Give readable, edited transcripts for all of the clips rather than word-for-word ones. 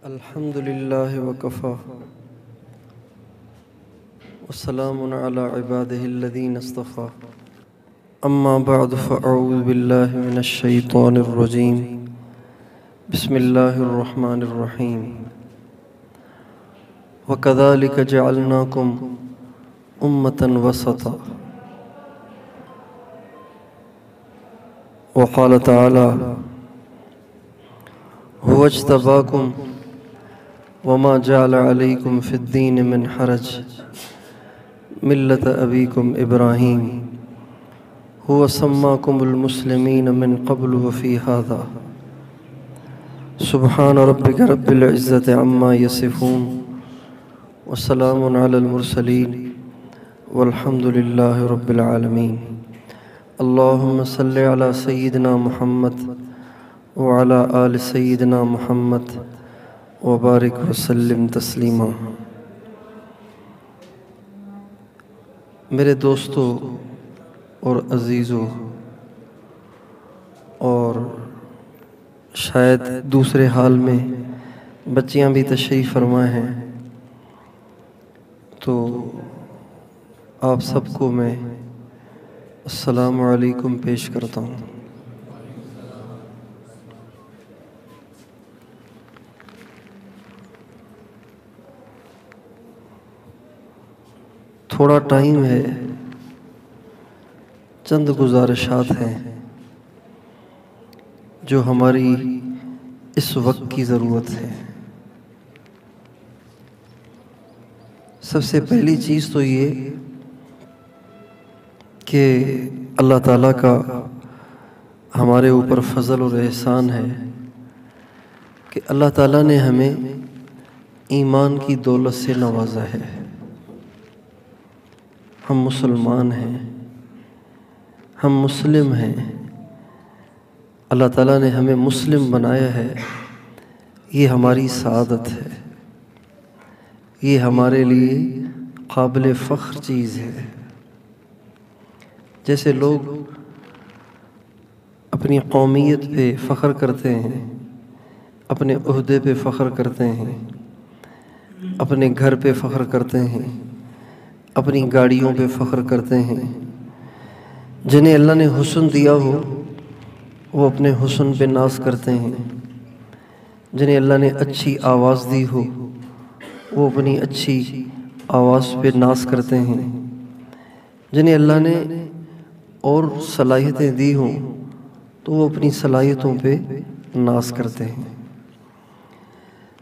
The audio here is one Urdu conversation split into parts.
الحمد لله وكفى والسلام على عباده الذين اصطفى أما بعد فأعوذ بالله من الشيطان الرجيم بسم الله الرحمن الرحيم وكذلك جعلناكم أمة وسطا وقال تعالى هو اجتباكم وما جعل عليكم في الدين من حرج ملة أبيكم إبراهيم هو سماكم المسلمين من قبل وفي هذا سبحان ربك رب العزة عما يصفون وسلام على المرسلين والحمد لله رب العالمين اللهم صل على سيدنا محمد وعلى آل سيدنا محمد وبارک وسلم تسلیما۔ میرے دوستو اور عزیزو اور شاید دوسرے حال میں بچیاں بھی تشریف فرما ہیں، تو آپ سب کو میں السلام علیکم پیش کرتا ہوں۔ تھوڑا ٹائم ہے، چند گزارشات ہیں جو ہماری اس وقت کی ضرورت ہے۔ سب سے پہلی چیز تو یہ کہ اللہ تعالیٰ کا ہمارے اوپر فضل اور احسان ہے کہ اللہ تعالیٰ نے ہمیں ایمان کی دولت سے نوازا ہے۔ ہم مسلمان ہیں، ہم مسلم ہیں، اللہ تعالیٰ نے ہمیں مسلم بنایا ہے۔ یہ ہماری سعادت ہے، یہ ہمارے لیے قابل فخر چیز ہے۔ جیسے لوگ اپنی قومیت پہ فخر کرتے ہیں، اپنے عہدے پہ فخر کرتے ہیں، اپنے گھر پہ فخر کرتے ہیں، اپنی گاڑیوں پہ فخر کرتے ہیں، جنہیں اللہ نے حسن دیا ہو وہ اپنے حسن پہ ناز کرتے ہیں، جنہیں اللہ نے اچھی آواز دی ہو وہ اپنی اچھی آواز پہ ناز کرتے ہیں، جنہیں اللہ نے اور صلاحیتیں دی ہوں تو وہ اپنی صلاحیتوں پہ ناز کرتے ہیں۔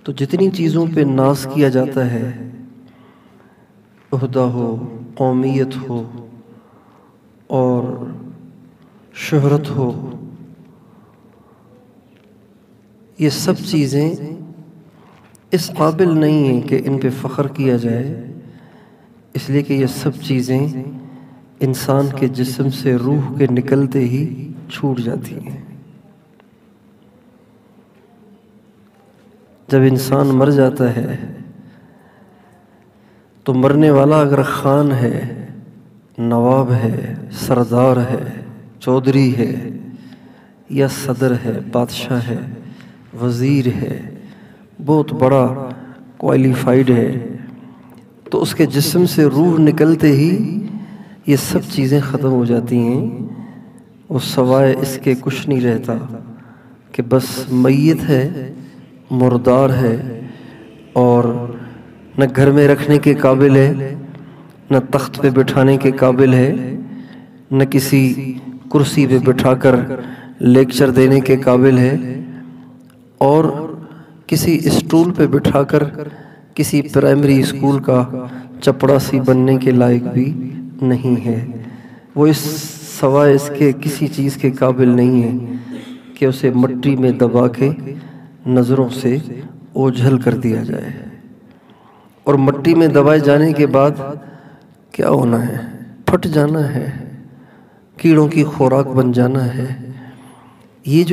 تو جتنی چیزوں پہ ناز کیا جاتا ہے، عہدہ ہو، قومیت ہو اور شہرت ہو، یہ سب چیزیں اس قابل نہیں ہیں کہ ان پہ فخر کیا جائے، اس لیے کہ یہ سب چیزیں انسان کے جسم سے روح کے نکلتے ہی چھوٹ جاتی ہیں۔ جب انسان مر جاتا ہے تو مرنے والا اگر خان ہے، نواب ہے، سردار ہے، چودھری ہے یا صدر ہے، بادشاہ ہے، وزیر ہے، بہت بڑا کوالیفائیڈ ہے، تو اس کے جسم سے روح نکلتے ہی یہ سب چیزیں ختم ہو جاتی ہیں۔ وہ سوائے اس کے کچھ نہیں رہتا کہ بس میت ہے، مردار ہے، اور نہ گھر میں رکھنے کے قابل ہے، نہ تخت پہ بٹھانے کے قابل ہے، نہ کسی کرسی پہ بٹھا کر لیکچر دینے کے قابل ہے، اور کسی اسٹول پہ بٹھا کر کسی پرائمری اسکول کا چپڑاسی بننے کے لائق بھی نہیں ہے۔ وہ سوائے اس کے کسی چیز کے قابل نہیں ہے کہ اسے مٹی میں دبا کے نظروں سے اوجھل کر دیا جائے، اور مٹی میں دبائے جانے کے بعد کیا ہونا ہے؟ پھٹ جانا ہے، کیڑوں کی خوراک بن جانا ہے۔ یہ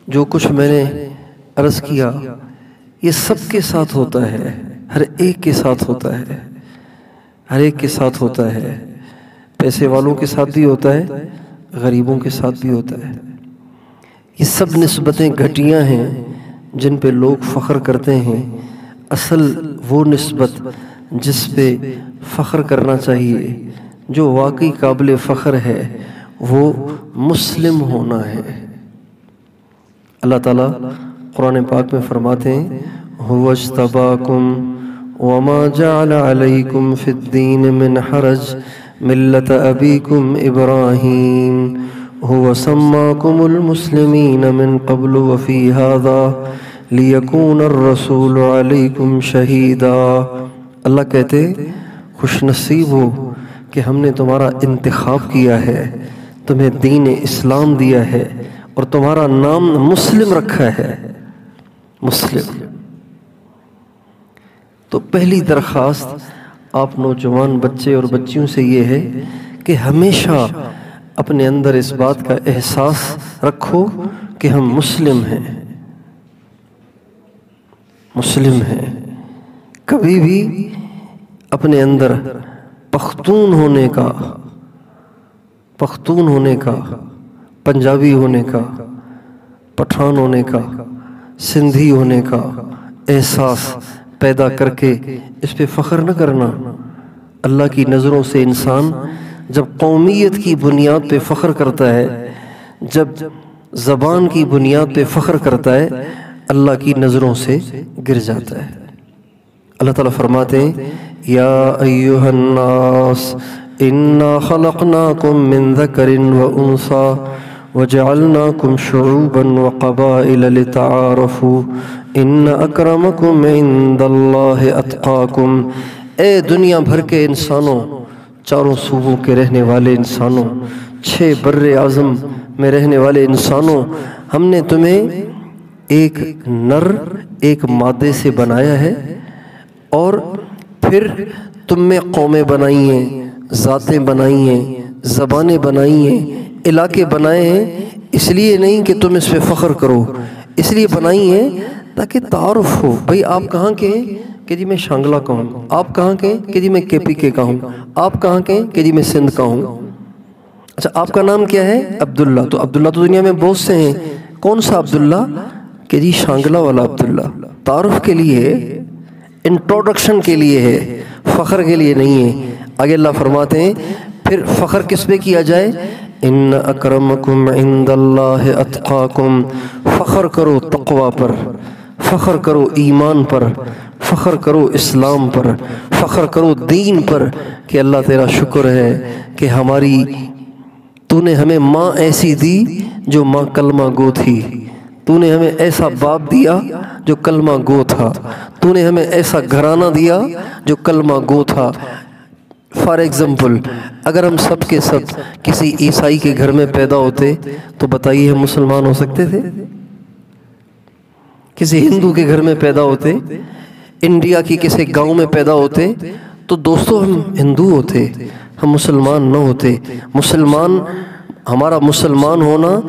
جو کچھ میں نے عرض کیا یہ سب کے ساتھ ہوتا ہے، ہر ایک کے ساتھ ہوتا ہے، ہر ایک کے ساتھ ہوتا ہے۔ پیسے والوں کے ساتھ بھی ہوتا ہے، غریبوں کے ساتھ بھی ہوتا ہے۔ یہ سب نسبتیں گھٹیاں ہیں جن پہ لوگ فخر کرتے ہیں، اصل وہ نسبت جس پہ فخر کرنا چاہیے، جو واقعی قابل فخر ہے، وہ مسلم ہونا ہے۔ اللہ تعالیٰ قرآن پاک میں فرماتے ہیں هُوَ اجْتَبَاكُمْ وَمَا جَعَلَ عَلَيْكُمْ فِي الدِّينِ مِنْ حَرَجٍ مِلَّةَ أَبِيكُمْ إِبْرَاهِيمَ هُوَ سَمَّاكُمُ الْمُسْلِمِينَ مِنْ قَبْلُ وَفِي هَذَا لِيَكُونَ الرَّسُولُ عَلَيْكُمْ شَهِيدًا۔ اللہ کہتے خوش نصیب ہو کہ ہم نے تمہارا انتخاب کیا ہے، تمہیں دین اسلام دیا ہے اور تمہارا نام مسلم رکھا ہے، مسلم۔ تو پہلی درخواست آپ نوجوان بچے اور بچیوں سے یہ ہے کہ ہمیشہ اپنے اندر اس بات کا احساس رکھو کہ ہم مسلم ہیں، مسلم ہیں۔ کبھی بھی اپنے اندر پختون ہونے کا، پنجابی ہونے کا، پٹھان ہونے کا، سندھی ہونے کا احساس پیدا کر کے اس پہ فخر نہ کرنا۔ اللہ کی نظروں سے انسان جب قومیت کی بنیاد پہ فخر کرتا ہے، جب زبان کی بنیاد پہ فخر کرتا ہے، اللہ کی نظروں سے گر جاتا ہے۔ اللہ تعالیٰ فرماتے ہیں یا ایھا الناس انا خلقناکم من ذکر وانثی وجعلناکم شعوبا وقبائل لتعارفوا ان اکرمکم عند اللہ اتقاکم۔ اے دنیا بھر کے انسانوں، چاروں صوبوں کے رہنے والے انسانوں، 6 بر اعظم میں رہنے والے انسانوں، ہم نے تمہیں ایک نر ایک مادے سے بنایا ہے اور پھر تم میں قومیں بنائی ہیں، ذاتیں بنائی ہیں، زبانیں بنائی ہیں، علاقے بنائے ہیں، اس لیے نہیں کہ تم اس پہ فخر کرو، اس لیے بنائی ہیں تاکہ تعارف ہو۔ بھئی آپ کہاں کے ہیں کہ جی میں شانگلہ کا ہوں، آپ کہاں کے ہیں کہ جی میں کے پی کے کا ہوں، آپ کہاں کے ہیں کہ جی میں سندھ کا ہوں۔ اچھا آپ کا نام کیا ہے؟ عبداللہ۔ تو عبداللہ تو دنیا میں بہت سے ہیں، کون سا عبداللہ؟ کہ جی شانگلہ والا عبداللہ۔ تعارف کے لیے ہے، انٹروڈکشن کے لیے ہے، فخر کے لیے نہیں ہے۔ آگے اللہ فرماتے ہیں پھر فخر کس پہ کیا جائے؟ ان اکرمکم عند اللہ اتقاکم۔ فخر کرو تقوی پر، فخر کرو ایمان پر، فخر کرو اسلام پر، فخر کرو دین پر کہ اللہ تیرا شکر ہے کہ تو نے ہمیں ماں ایسی دی جو ماں کلمہ گو تھی، تو نے ہمیں ایسا باپ دیا جو کلمہ گو تھا، تو نے ہمیں ایسا گھرانہ دیا جو کلمہ گو تھا۔ فار ایگزامپل اگر ہم سب کے سب کسی عیسائی کے گھر میں پیدا ہوتے تو بتائیے ہم مسلمان ہو سکتے تھے؟ کسی ہندو کے گھر میں پیدا ہوتے، انڈیا کی کسی گاؤں میں پیدا ہوتے تو دوستو ہم ہندو ہوتے، ہم مسلمان نہ ہوتے۔ ہمارا مسلمان ہونا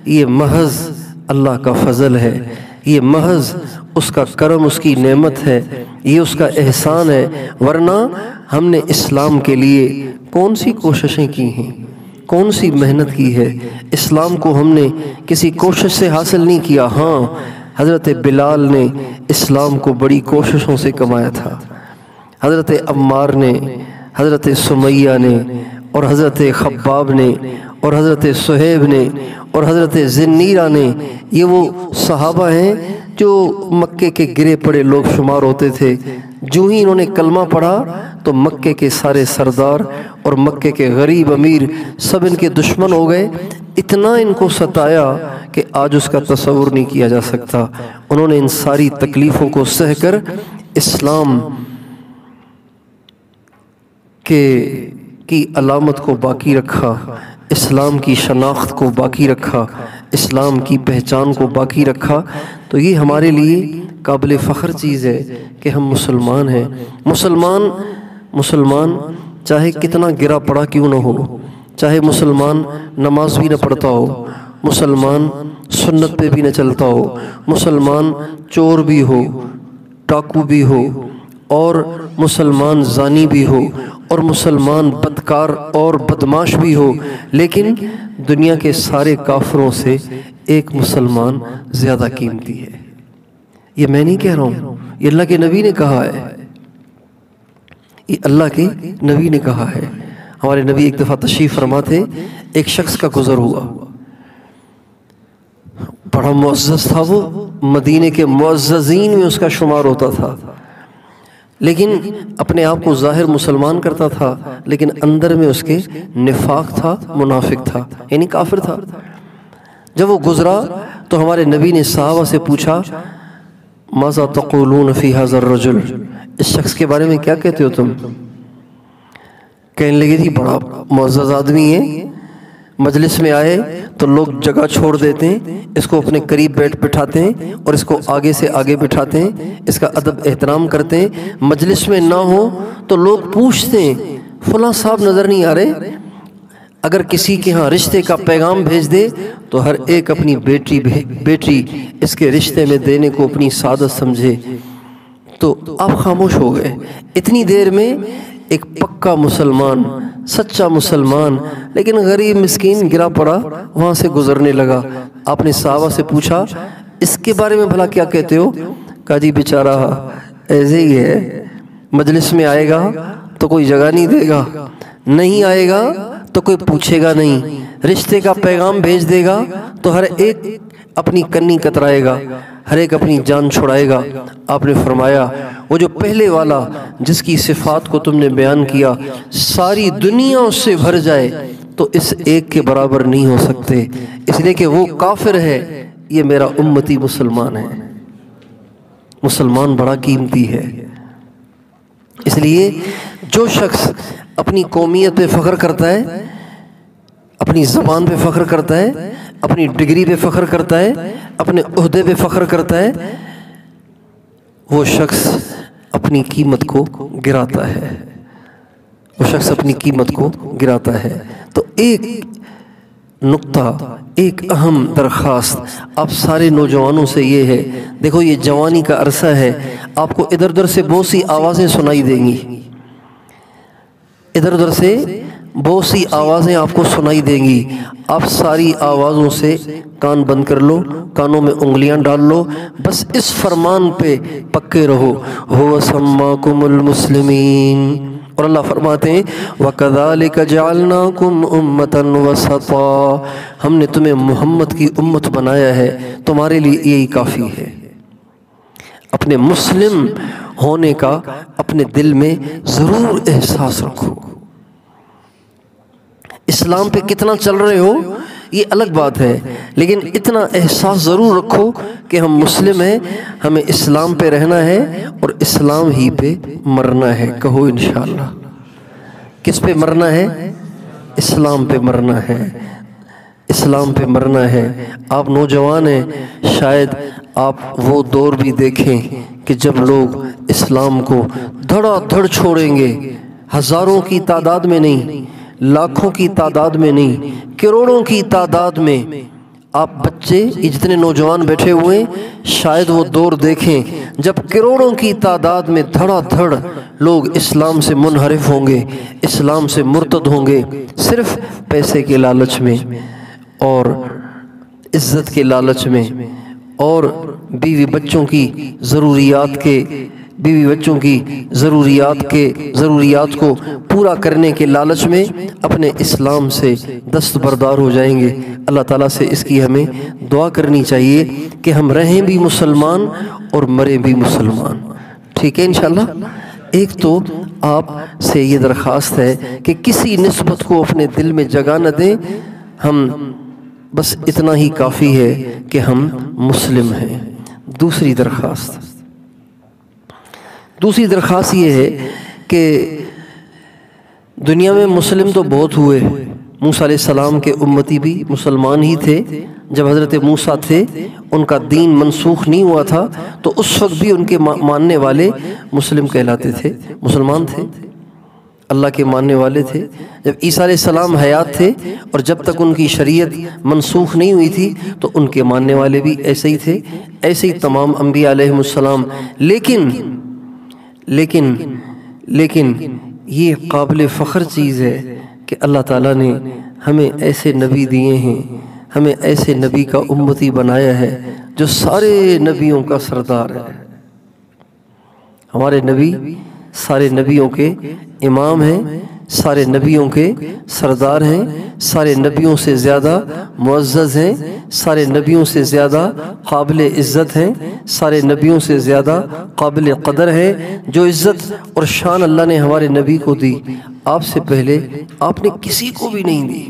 یہ محض اللہ کا فضل ہے، یہ محض اس کا کرم، اس کی نعمت ہے، یہ اس کا احسان ہے، ورنہ ہم نے اسلام کے لیے کون سی کوششیں کی ہیں، کون سی محنت کی ہے۔ اسلام کو ہم نے کسی کوشش سے حاصل نہیں کیا۔ ہاں حضرت بلال نے اسلام کو بڑی کوششوں سے کمایا تھا، حضرت عمار نے، حضرت سمیہ نے، اور حضرت خباب نے، اور حضرت صہیب نے، اور حضرت ذنیرہ نے۔ یہ وہ صحابہ ہیں جو مکے کے گرے پڑے لوگ شمار ہوتے تھے، جو ہی انہوں نے کلمہ پڑھا تو مکے کے سارے سردار اور مکے کے غریب امیر سب ان کے دشمن ہو گئے۔ اتنا ان کو ستایا کہ آج اس کا تصور نہیں کیا جا سکتا۔ انہوں نے ان ساری تکلیفوں کو سہ کر اسلام کی علامت کو باقی رکھا، اسلام کی شناخت کو باقی رکھا، اسلام کی پہچان کو باقی رکھا۔ تو یہ ہمارے لیے قابل فخر چیز ہے کہ ہم مسلمان ہیں۔ مسلمان چاہے کتنا گرا پڑا کیوں نہ ہو، چاہے مسلمان نماز بھی نہ پڑھتا ہو، مسلمان سنت پہ بھی نہ چلتا ہو، مسلمان چور بھی ہو، ڈاکو بھی ہو، اور مسلمان زانی بھی ہو، اور مسلمان بدکار اور بدماش بھی ہو، لیکن دنیا کے سارے کافروں سے ایک مسلمان زیادہ قیمتی ہے۔ یہ میں نہیں کہہ رہا ہوں، یہ اللہ کے نبی نے کہا ہے، یہ اللہ کے نبی نے کہا ہے۔ ہمارے نبی ایک دفعہ تشریف فرما تھے، ایک شخص کا گزر ہوا، بڑا معزز تھا، وہ مدینے کے معززین میں اس کا شمار ہوتا تھا، لیکن اپنے آپ کو ظاہر مسلمان کرتا تھا، لیکن اندر میں اس کے نفاق تھا، منافق تھا، یعنی کافر تھا۔ جب وہ گزرا تو ہمارے نبی نے صحابہ سے پوچھا ماذا تقولون فی ھذا الرجل، اس شخص کے بارے میں کیا کہتے ہو تم؟ کہنے لگے جی بڑا معزز آدمی ہے، مجلس میں آئے تو لوگ جگہ چھوڑ دیتے ہیں، اس کو اپنے قریب بٹھاتے ہیں اور اس کو آگے سے آگے بٹھاتے ہیں، اس کا ادب احترام کرتے ہیں۔ مجلس میں نہ ہو تو لوگ پوچھتے ہیں فلاں صاحب نظر نہیں آ رہے، اگر کسی کے ہاں رشتے کا پیغام بھیج دے تو ہر ایک اپنی بیٹی اس کے رشتے میں دینے کو اپنی سعادت سمجھے۔ تو آپ خاموش ہو گئے۔ اتنی دیر میں ایک پکا مسلمان، سچا مسلمان لیکن غریب مسکین گرا پڑا، وہاں سے گزرنے لگا۔ آپ نے صحابہ سے پوچھا اس کے بارے میں بھلا کیا کہتے ہو؟ کہا جی بیچارہ ایسے ہی ہے، مجلس میں آئے گا تو کوئی جگہ نہیں دے گا، نہیں آئے گا تو کوئی پوچھے گا نہیں، رشتے کا پیغام بھیج دے گا تو ہر ایک اپنی کنی کترائے گا، ہر ایک اپنی جان چھڑائے گا۔ آپ نے فرمایا وہ جو پہلے والا جس کی صفات کو تم نے بیان کیا ساری دنیا اس سے بھر جائے تو اس ایک کے برابر نہیں ہو سکتے، اس لیے کہ وہ کافر ہے، یہ میرا امتی مسلمان ہے۔ مسلمان بڑا قیمتی ہے، اس لیے جو شخص اپنی قومیت پہ فخر کرتا ہے، اپنی زبان پہ فخر کرتا ہے، اپنی ڈگری پہ فخر کرتا ہے، اپنے عہدے پہ فخر کرتا ہے، وہ شخص اپنی قیمت کو گراتا ہے، وہ شخص اپنی قیمت کو گراتا ہے۔ تو ایک نقطہ، ایک اہم درخواست آپ سارے نوجوانوں سے یہ ہے، دیکھو یہ جوانی کا عرصہ ہے، آپ کو ادھر ادھر سے بہت سی آوازیں سنائی دیں گی، ادھر ادھر سے بہت سی آوازیں آپ کو سنائی دیں گی، آپ ساری آوازوں سے کان بند کر لو، کانوں میں انگلیاں ڈال لو، بس اس فرمان پہ پکے رہو، هو سماکم المسلمین، اور اللہ فرماتے ہیں وَكَذَلِكَ جَعَلْنَاكُمْ أُمَّةً وَسَطًا، ہم نے تمہیں محمد کی امت بنایا ہے، تمہارے لیے یہی کافی ہے۔ اپنے مسلم ہونے کا اپنے دل میں ضرور احساس رکھو۔ اسلام پہ کتنا چل رہے ہو یہ الگ بات ہے، لیکن اتنا احساس ضرور رکھو کہ ہم مسلم ہیں، ہمیں اسلام پہ رہنا ہے اور اسلام ہی پہ مرنا ہے۔ کہو انشاءاللہ۔ کس پہ مرنا ہے؟ اسلام پہ مرنا ہے، اسلام پہ مرنا ہے۔ آپ نوجوان ہیں، شاید آپ وہ دور بھی دیکھیں کہ جب لوگ اسلام کو دھڑا دھڑ چھوڑیں گے، ہزاروں کی تعداد میں نہیں، لاکھوں کی تعداد میں نہیں، کروڑوں کی تعداد میں آپ بچے یہ جتنے نوجوان بیٹھے ہوئے شاید وہ دور دیکھیں جب کروڑوں کی تعداد میں دھڑا دھڑ لوگ اسلام سے منحرف ہوں گے، اسلام سے مرتد ہوں گے، صرف پیسے کے لالچ میں اور عزت کے لالچ میں اور بیوی بچوں کی ضروریات کو پورا کرنے کے لالچ میں اپنے اسلام سے دستبردار ہو جائیں گے۔ اللہ تعالیٰ سے اس کی ہمیں دعا کرنی چاہیے کہ ہم رہیں بھی مسلمان اور مریں بھی مسلمان۔ ٹھیک ہے انشاءاللہ۔ ایک تو آپ سے یہ درخواست ہے کہ کسی نسبت کو اپنے دل میں جگہ نہ دیں، ہم بس اتنا ہی کافی ہے کہ ہم مسلم ہیں۔ دوسری درخواست یہ ہے کہ دنیا میں مسلم تو بہت ہوئے، موسیٰ علیہ السلام کے امتی بھی مسلمان ہی تھے، جب حضرت موسیٰ تھے ان کا دین منسوخ نہیں ہوا تھا تو اس وقت بھی ان کے ماننے والے مسلم کہلاتے تھے، مسلمان تھے، اللہ کے ماننے والے تھے۔ جب عیسیٰ علیہ السلام حیات تھے اور جب تک ان کی شریعت منسوخ نہیں ہوئی تھی تو ان کے ماننے والے بھی ایسے ہی تھے، ایسے ہی تمام انبیاء علیہ السلام۔ لیکن یہ قابل فخر چیز ہے کہ اللہ تعالیٰ نے ہمیں ایسے نبی دیے ہیں، ہمیں ایسے نبی کا امتی بنایا ہے جو سارے نبیوں کا سردار ہے۔ ہمارے نبی سارے نبیوں کے امام ہیں، سارے نبیوں کے سردار ہیں، سارے نبیوں سے زیادہ معزز ہیں، سارے نبیوں سے زیادہ قابل عزت ہیں، سارے نبیوں سے زیادہ قابل قدر ہیں۔ جو عزت اور شان اللہ نے ہمارے نبی کو دی، آپ سے پہلے آپ نے کسی کو بھی نہیں دی۔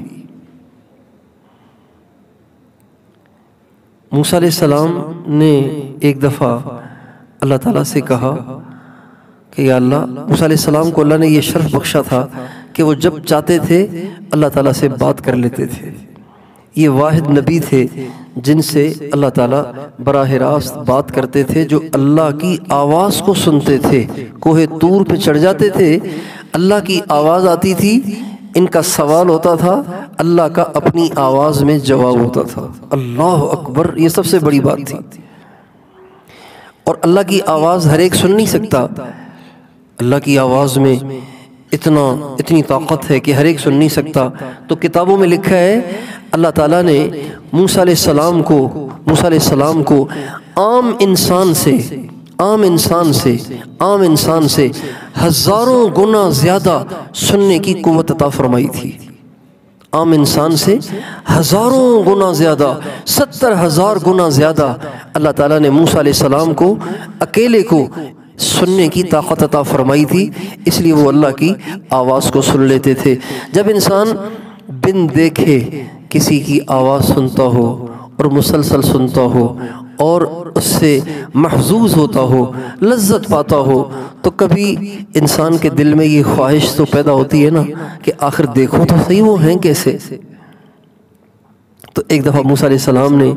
موسیٰ علیہ السلام نے ایک دفعہ اللہ تعالیٰ سے کہا کہ یا اللہ، موسیٰ علیہ السلام کو اللہ نے یہ شرف بخشا تھا کہ وہ جب چاہتے تھے اللہ تعالیٰ سے بات کر لیتے تھے۔ یہ واحد نبی تھے جن سے اللہ تعالیٰ براہ راست بات کرتے تھے، جو اللہ کی آواز کو سنتے تھے۔ کوہ طور پہ چڑھ جاتے تھے، اللہ کی آواز آتی تھی، ان کا سوال ہوتا تھا، اللہ کا اپنی آواز میں جواب ہوتا تھا۔ اللہ اکبر، یہ سب سے بڑی بات تھی۔ اور اللہ کی آواز ہر ایک سن نہیں سکتا۔ اللہ کی آواز میں اتنی طاقت ہے کہ ہر ایک سن نہیں سکتا۔ تو کتابوں میں لکھا ہے اللہ تعالیٰ نے موسیٰ علیہ السلام کو عام انسان سے ہزاروں گنا زیادہ سننے کی قوت عطا فرمائی تھی۔ عام انسان سے ہزاروں گنا زیادہ، 70,000 گنا زیادہ اللہ تعالیٰ نے موسیٰ علیہ السلام کو اکیلے کو سننے کی طاقت عطا فرمائی تھی، اس لیے وہ اللہ کی آواز کو سن لیتے تھے۔ جب انسان بن دیکھے کسی کی آواز سنتا ہو اور مسلسل سنتا ہو اور اس سے محظوظ ہوتا ہو، لذت پاتا ہو، تو کبھی انسان کے دل میں یہ خواہش تو پیدا ہوتی ہے نا کہ آخر دیکھو تو صحیح وہ ہیں کیسے۔ تو ایک دفعہ موسیٰ علیہ السلام نے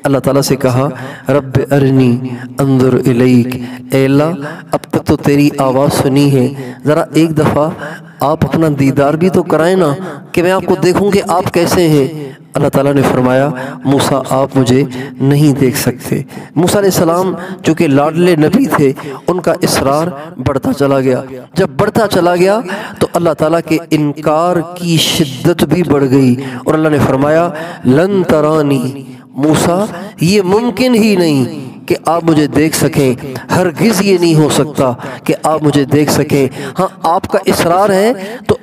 اللہ تعالیٰ سے کہا، رب ارنی انظر الیک، اے اللہ اب تک تو تیری آواز سنی ہے، ذرا ایک دفعہ آپ اپنا دیدار بھی تو کرائیں نا کہ میں آپ کو دیکھوں کہ آپ کیسے ہیں۔ اللہ تعالیٰ نے فرمایا، موسیٰ آپ مجھے نہیں دیکھ سکتے۔ موسیٰ علیہ السلام چونکہ لاڈلے نبی تھے، ان کا اصرار بڑھتا چلا گیا۔ جب بڑھتا چلا گیا تو اللہ تعالیٰ کے انکار کی شدت بھی بڑھ گئی، اور اللہ نے فرمایا، لن ترانی، موسیٰ یہ ممکن ہی نہیں کہ آپ مجھے دیکھ سکیں، ہرگز یہ نہیں ہو سکتا کہ آپ مجھے دیکھ سکیں۔ ہاں آپ کا اصرار ہے تو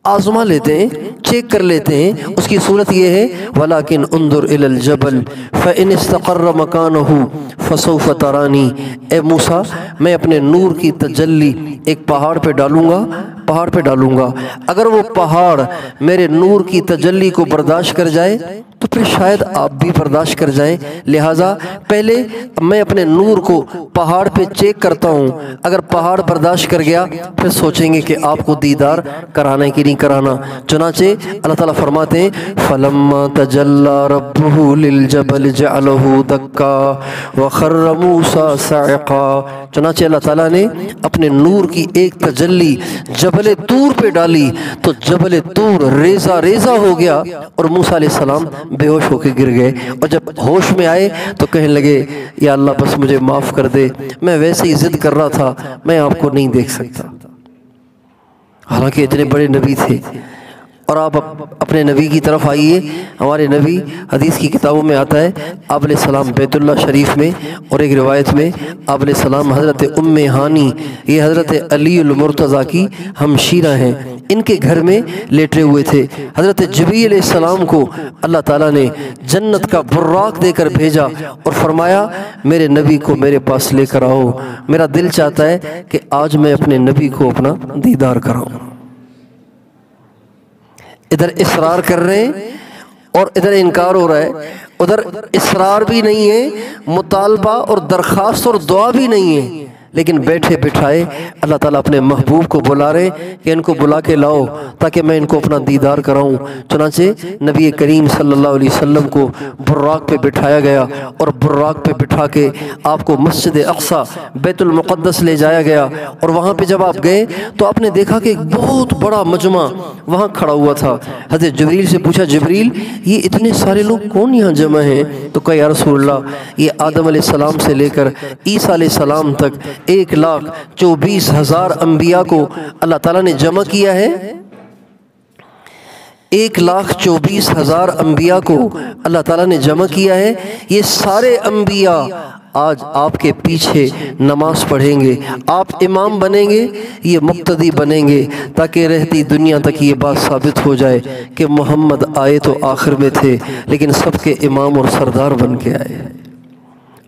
آزما لیتے ہیں، چیک کر لیتے ہیں۔ اس کی صورت یہ ہے، وَلَكِنْ انظُرْ إِلَى الْجَبَلِ فَإِنِ اسْتَقَرَّ مَكَانَهُ فَسَوْفَ تَرَانِي، اے موسیٰ میں اپنے نور کی تجلی ایک پہاڑ پہ ڈالوں گا، اگر وہ پہاڑ میرے نور کی تجلی کو برداشت کر جائے تو پھر شاید آپ بھی برداشت کر جائیں۔ لہٰذا پہلے میں اپنے نور کو پہاڑ پہ چیک کرتا ہوں، اگر پہاڑ برداشت کر گیا پھر سوچیں گے کہ آپ کو دیدار کرانا ہے کہ نہیں کرانا۔ چنانچہ اللہ تعالیٰ فرماتے ہیں، فَلَمَّا تَجَلَّى رَبُّهُ لِلْجَبَلِ جَعَلَهُ دَكَّا وَخَرَّ مُوسَىٰ صَعِقًا، چنانچہ اللہ تعالیٰ نے اپنے نور کی ایک تجلی جبل طور پہ ڈالی تو جبل طور ریزہ ریزہ ہو گیا اور موسیٰ علیہ السلام بے ہوش ہو کے گر گئے۔ اور جب ہوش میں آئے تو کہنے لگے، یا اللہ بس مجھے معاف کر دے، میں ویسے ہی ضد کر رہا تھا، میں آپ کو نہیں دیکھ سکتا۔ حالانکہ اتنے بڑے نبی تھے۔ اور آپ اپنے نبی کی طرف آئیے۔ ہمارے نبی، حدیث کی کتابوں میں آتا ہے، آپ علیہ السلام بیت اللہ شریف میں، اور ایک روایت میں آپ علیہ السلام حضرت ام ہانی، یہ حضرت علی المرتضیٰ کی ہمشیرہ ہیں، ان کے گھر میں لیٹے ہوئے تھے۔ حضرت جبریل علیہ السلام کو اللہ تعالیٰ نے جنت کا براق دے کر بھیجا اور فرمایا، میرے نبی کو میرے پاس لے کر آؤ، میرا دل چاہتا ہے کہ آج میں اپنے نبی کو اپنا دیدار کراؤں۔ ادھر اصرار کر رہے ہیں اور ادھر انکار ہو رہا ہے، ادھر اصرار بھی نہیں ہے، مطالبہ اور درخواست اور دعا بھی نہیں ہے، لیکن بیٹھے بٹھائے اللہ تعالیٰ اپنے محبوب کو بلا رہے کہ ان کو بلا کے لاؤ تاکہ میں ان کو اپنا دیدار کراؤں۔ چنانچہ نبی کریم صلی اللہ علیہ وسلم کو براق پہ بٹھایا گیا اور براق پہ بٹھا کے آپ کو مسجد اقصی بیت المقدس لے جایا گیا، اور وہاں پہ جب آپ گئے تو آپ نے دیکھا کہ ایک بہت بڑا مجمع وہاں کھڑا ہوا تھا۔ حضرت جبریل سے پوچھا، جبریل یہ اتنے سارے لوگ کون یہاں جمع ہیں؟ تو کہا، یا رسول اللہ یہ آدم علیہ السلام سے لے کر عیسیٰ علیہ السلام تک 1,24,000 انبیاء کو اللہ تعالیٰ نے جمع کیا ہے۔ 1,24,000 انبیاء کو اللہ تعالیٰ نے جمع کیا ہے۔ یہ سارے انبیاء آج آپ کے پیچھے نماز پڑھیں گے، آپ امام بنیں گے، یہ مقتدی بنیں گے، تاکہ رہتی دنیا تک یہ بات ثابت ہو جائے کہ محمد آئے تو آخر میں تھے لیکن سب کے امام اور سردار بن کے آئے۔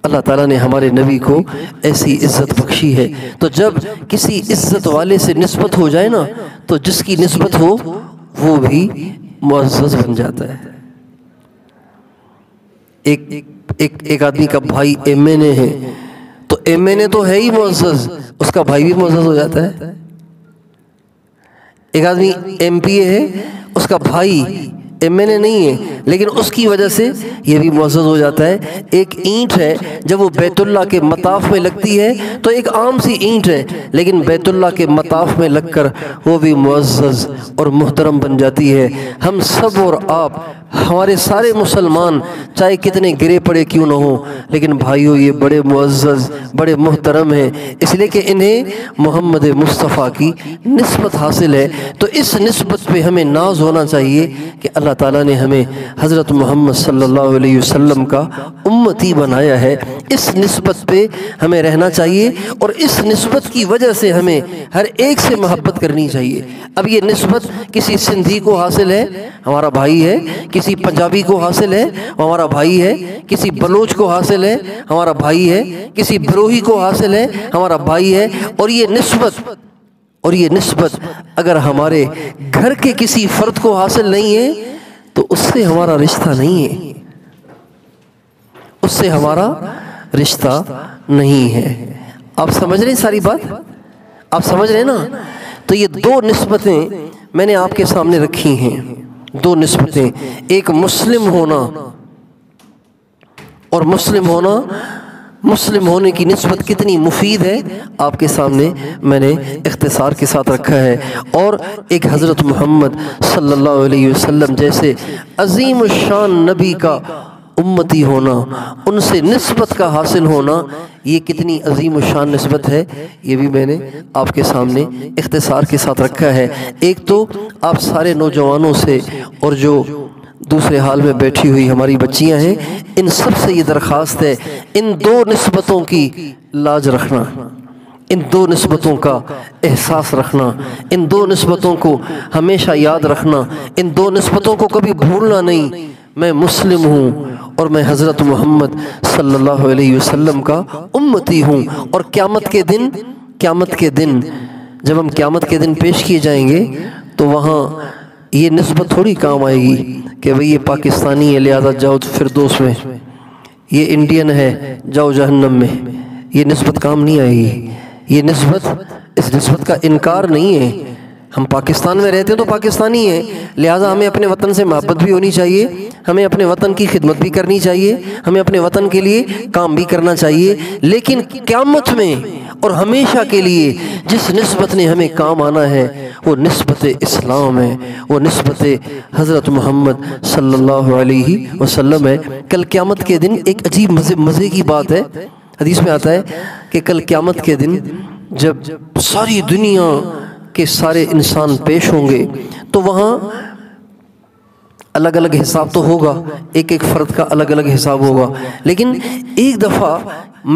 اللہ تعالیٰ نے ہمارے نبی کو ایسی عزت بخشی ہے۔ تو جب کسی عزت والے سے نسبت ہو جائے نا تو جس کی نسبت ہو وہ بھی معزز بن جاتا ہے۔ ایک آدمی کا بھائی ایم این اے ہے تو ایم این اے تو ہے ہی معزز، اس کا بھائی بھی معزز ہو جاتا ہے۔ ایک آدمی ایم پی اے ہے، اس کا بھائی ایم این اے نہیں ہے لیکن اس کی وجہ سے یہ بھی معزز ہو جاتا ہے۔ ایک اینٹ ہے جب وہ بیت اللہ کے مطاف میں لگتی ہے تو ایک عام سی اینٹ ہے لیکن بیت اللہ کے مطاف میں لگ کر وہ بھی معزز اور محترم بن جاتی ہے۔ ہم سب اور آپ، ہمارے سارے مسلمان چاہے کتنے گرے پڑے کیوں نہ ہوں لیکن بھائیوں یہ بڑے معزز، بڑے محترم ہیں، اس لیے کہ انہیں محمد مصطفیٰ کی نسبت حاصل ہے۔ تو اس نسبت پہ ہمیں ناز ہونا چاہیے کہ اللہ تعالیٰ نے ہمیں حضرت محمد صلی اللہ علیہ وسلم کا امتی بنایا ہے۔ اس نسبت پہ ہمیں رہنا چاہیے اور اس نسبت کی وجہ سے ہمیں ہر ایک سے محبت کرنی چاہیے۔ اب یہ نسبت کسی سندھی کو حاصل ہے، ہمارا بھائی ہے، کسی پنجابی کو حاصل ہے، ہمارا بھائی ہے، کسی بلوچ کو حاصل ہے، ہمارا بھائی ہے، کسی بروہی کو حاصل ہے، ہمارا بھائی ہے۔ اور یہ نسبت اگر ہمارے گھر کے کسی فرد کو حاصل نہیں ہے تو اس سے ہمارا رشتہ نہیں ہے، اس سے ہمارا رشتہ نہیں ہے۔ آپ سمجھ رہے ہیں ساری بات؟ آپ سمجھ رہے ہیں نا؟ تو یہ دو نسبتیں میں نے آپ کے سامنے رکھی ہیں، دو نسبتیں، ایک مسلم ہونا اور مسلم ہونے کی نسبت کتنی مفید ہے آپ کے سامنے میں نے اختصار کے ساتھ رکھا ہے، اور ایک حضرت محمد صلی اللہ علیہ وسلم جیسے عظیم الشان نبی کا امتی ہونا، ان سے نسبت کا حاصل ہونا، یہ کتنی عظیم الشان نسبت ہے، یہ بھی میں نے آپ کے سامنے اختصار کے ساتھ رکھا ہے۔ ایک تو آپ سارے نوجوانوں سے اور جو دوسرے حال میں بیٹھی ہوئی ہماری بچیاں ہیں، ان سب سے یہ درخواست ہے، ان دو نسبتوں کی لاج رکھنا، ان دو نسبتوں کا احساس رکھنا، ان دو نسبتوں کو ہمیشہ یاد رکھنا، ان دو نسبتوں کو کبھی بھولنا نہیں۔ میں مسلم ہوں اور میں حضرت محمد صلی اللہ علیہ وسلم کا امتی ہوں، اور قیامت کے دن جب ہم قیامت کے دن پیش کیے جائیں گے تو وہاں یہ نسبت تھوڑی کام آئے گی کہ بھئی یہ پاکستانی ہے لہذا جاؤ فردوس میں، یہ انڈین ہے جاؤ جہنم میں، یہ نسبت کام نہیں آئے گی۔ یہ نسبت، اس نسبت کا انکار نہیں ہے، ہم پاکستان میں رہتے تو پاکستانی ہیں، لہٰذا ہمیں اپنے وطن سے محبت بھی ہونی چاہیے، ہمیں اپنے وطن کی خدمت بھی کرنی چاہیے، ہمیں اپنے وطن کے لیے کام بھی کرنا چاہیے، لیکن قیامت میں اور ہمیشہ کے لیے جس نسبت نے ہمیں کام آنا ہے وہ نسبت اسلام ہے، وہ نسبت حضرت محمد صلی اللہ علیہ وسلم ہے۔ کل قیامت کے دن ایک عجیب مزے کی بات ہے، حدیث میں آتا ہے کہ کل قیامت کے دن جب ساری دنیا کہ سارے انسان پیش ہوں گے تو وہاں الگ الگ حساب تو ہوگا، ایک ایک فرد کا الگ الگ حساب ہوگا، لیکن ایک دفعہ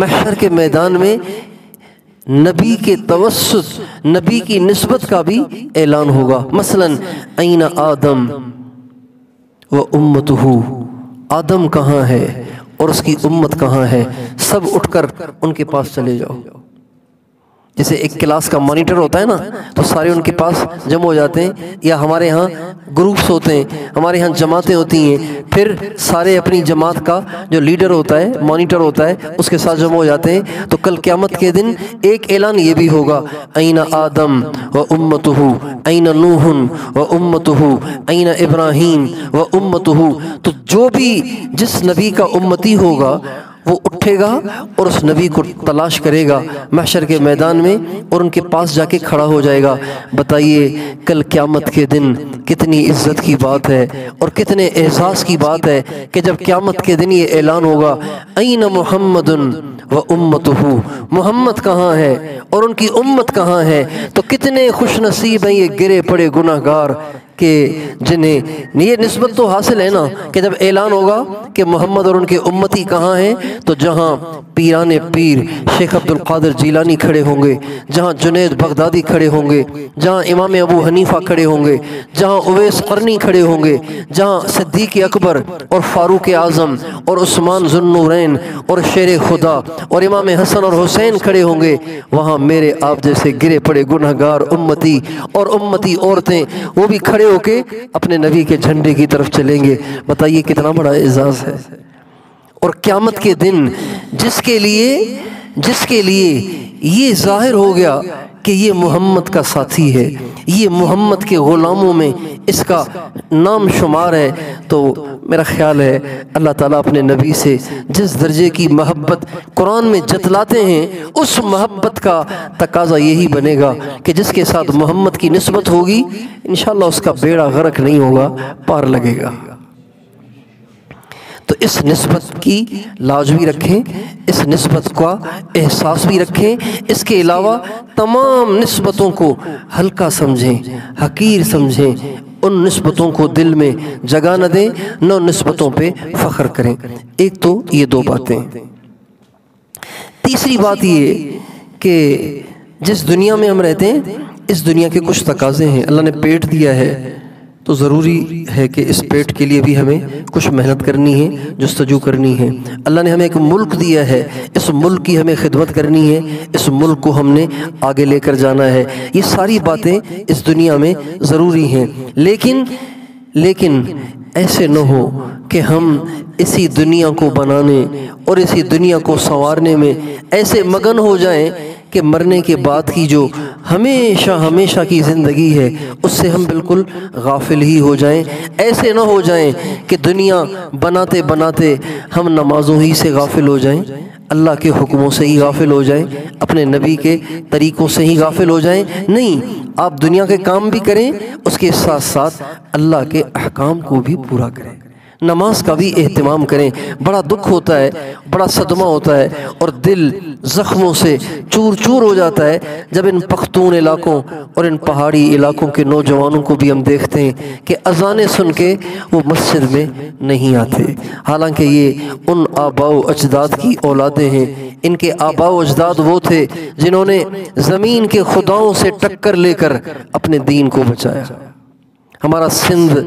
محشر کے میدان میں نبی کے توسط، نبی کی نسبت کا بھی اعلان ہوگا۔ مثلا این آدم و امتہ، آدم کہاں ہے اور اس کی امت کہاں ہے، سب اٹھ کر ان کے پاس چلے جاؤ۔ جیسے ایک کلاس کا مانیٹر ہوتا ہے نا تو سارے ان کے پاس جمع ہو جاتے ہیں، یا ہمارے ہاں گروپس ہوتے ہیں، ہمارے ہاں جماعتیں ہوتی ہیں، پھر سارے اپنی جماعت کا جو لیڈر ہوتا ہے، مانیٹر ہوتا ہے، اس کے ساتھ جمع ہو جاتے ہیں۔ تو کل قیامت کے دن ایک اعلان یہ بھی ہوگا، این آدم و امتہ، این نوح و امتہ، این ابراہیم و امتہ۔ تو جو بھی جس نبی کا امتی ہوگا وہ اٹھے گا اور اس نبی کو تلاش کرے گا محشر کے میدان میں اور ان کے پاس جا کے کھڑا ہو جائے گا۔ بتائیے کل قیامت کے دن کتنی عزت کی بات ہے اور کتنے اعزاز کی بات ہے کہ جب قیامت کے دن یہ اعلان ہوگا، این محمد و امتہ، محمد کہاں ہے اور ان کی امت کہاں ہے۔ تو کتنے خوش نصیب ہیں یہ گرے پڑے گناہگار کہ جنہیں یہ نسبت تو حاصل ہے نا کہ جب اعلان ہوگا کہ محمد اور ان کے امتی کہاں ہیں، تو جہاں پیران پیر شیخ عبد القادر جیلانی کھڑے ہوں گے، جہاں جنید بغدادی کھڑے ہوں گے، جہاں امام ابو حنیفہ کھڑے ہوں گے، جہاں اویس قرنی کھڑے ہوں گے، جہاں صدیق اکبر اور فاروق اعظم اور عثمان ذو النورین اور شیر خدا اور امام حسن اور حسین کھڑے ہوں گے، وہاں میرے آپ جیسے گرے پڑے گنہگار امتی اور امتی عورتیں وہ بھی کھڑے ہو کے اپنے نبی کے جھنڈے کی طرف چلیں گے۔ بتائیے کتنا بڑا اعزاز ہے۔ اور قیامت کے دن جس کے لیے یہ ظاہر ہو گیا کہ یہ محمد کا ساتھی ہے، یہ محمد کے غلاموں میں اس کا نام شمار ہے، تو میرا خیال ہے اللہ تعالیٰ اپنے نبی سے جس درجے کی محبت قرآن میں جتلاتے ہیں، اس محبت کا تقاضا یہی بنے گا کہ جس کے ساتھ محمد کی نسبت ہوگی انشاءاللہ اس کا بیڑا غرق نہیں ہوگا، پار لگے گا۔ تو اس نسبت کی لاج بھی رکھیں، اس نسبت کا احساس بھی رکھیں، اس کے علاوہ تمام نسبتوں کو ہلکا سمجھیں، حقیر سمجھیں، ان نسبتوں کو دل میں جگہ نہ دیں، نہ ان نسبتوں پہ فخر کریں۔ ایک تو یہ دو باتیں۔ تیسری بات یہ کہ جس دنیا میں ہم رہتے ہیں اس دنیا کے کچھ تقاضے ہیں۔ اللہ نے پیٹ دیا ہے تو ضروری ہے کہ اس پیٹ کے لیے بھی ہمیں کچھ محنت کرنی ہے، جستجو کرنی ہے۔ اللہ نے ہمیں ایک ملک دیا ہے، اس ملک کی ہمیں خدمت کرنی ہے، اس ملک کو ہم نے آگے لے کر جانا ہے۔ یہ ساری باتیں اس دنیا میں ضروری ہیں، لیکن ایسے نہ ہو کہ ہم اسی دنیا کو بنانے اور اسی دنیا کو سنوارنے میں ایسے مگن ہو جائیں کہ مرنے کے بعد کی جو ہمیشہ کی زندگی ہے اس سے ہم بالکل غافل ہی ہو جائیں۔ ایسے نہ ہو جائیں کہ دنیا بناتے بناتے ہم نمازوں ہی سے غافل ہو جائیں، اللہ کے حکموں سے ہی غافل ہو جائیں، اپنے نبی کے طریقوں سے ہی غافل ہو جائیں۔ نہیں، آپ دنیا کے کام بھی کریں، اس کے ساتھ ساتھ اللہ کے احکام کو بھی پورا کریں، نماز کا بھی اہتمام کریں۔ بڑا دکھ ہوتا ہے، بڑا صدمہ ہوتا ہے اور دل زخموں سے چور چور ہو جاتا ہے جب ان پختون علاقوں اور ان پہاڑی علاقوں کے نوجوانوں کو بھی ہم دیکھتے ہیں کہ اذانیں سن کے وہ مسجد میں نہیں آتے، حالانکہ یہ ان آباء و اجداد کی اولادیں ہیں۔ ان کے آباء و اجداد وہ تھے جنہوں نے زمین کے خداؤں سے ٹکر لے کر اپنے دین کو بچایا۔ ہمارا سندھ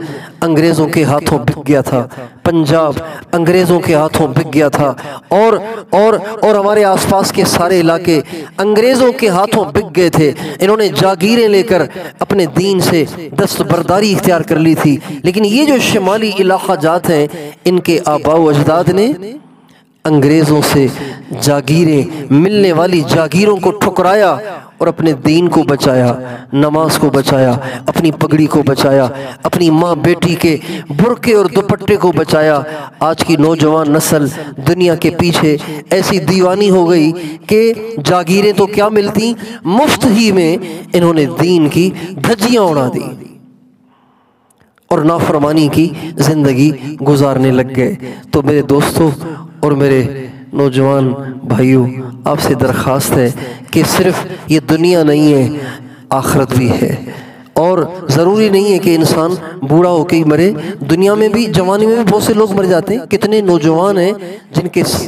انگریزوں کے ہاتھوں بک گیا تھا، پنجاب انگریزوں کے ہاتھوں بک گیا تھا، اور ہمارے آس پاس کے سارے علاقے انگریزوں کے ہاتھوں بک گئے تھے۔ انہوں نے جاگیریں لے کر اپنے دین سے دستبرداری اختیار کر لی تھی، لیکن یہ جو شمالی علاقہ جات ہیں ان کے آباء و اجداد نے انگریزوں سے جاگیریں، ملنے والی جاگیروں کو ٹھکرایا اور اپنے دین کو بچایا، نماز کو بچایا، اپنی پگڑی کو بچایا، اپنی ماں بیٹی کے برقعے اور دوپٹے کو بچایا۔ آج کی نوجوان نسل دنیا کے پیچھے ایسی دیوانی ہو گئی کہ جاگیریں تو کیا ملتی، مفت ہی میں انہوں نے دین کی دھجیاں اڑا دی اور نافرمانی کی زندگی گزارنے لگ گئے۔ تو میرے دوستوں اور میرے نوجوان بھائیوں، آپ سے درخواست ہے کہ صرف یہ دنیا نہیں ہے، آخرت بھی ہے، اور ضروری نہیں ہے کہ انسان بوڑھا ہو کے ہی مرے۔ دنیا میں بھی جوانی میں بھی بہت سے لوگ مر جاتے ہیں۔ کتنے نوجوان ہیں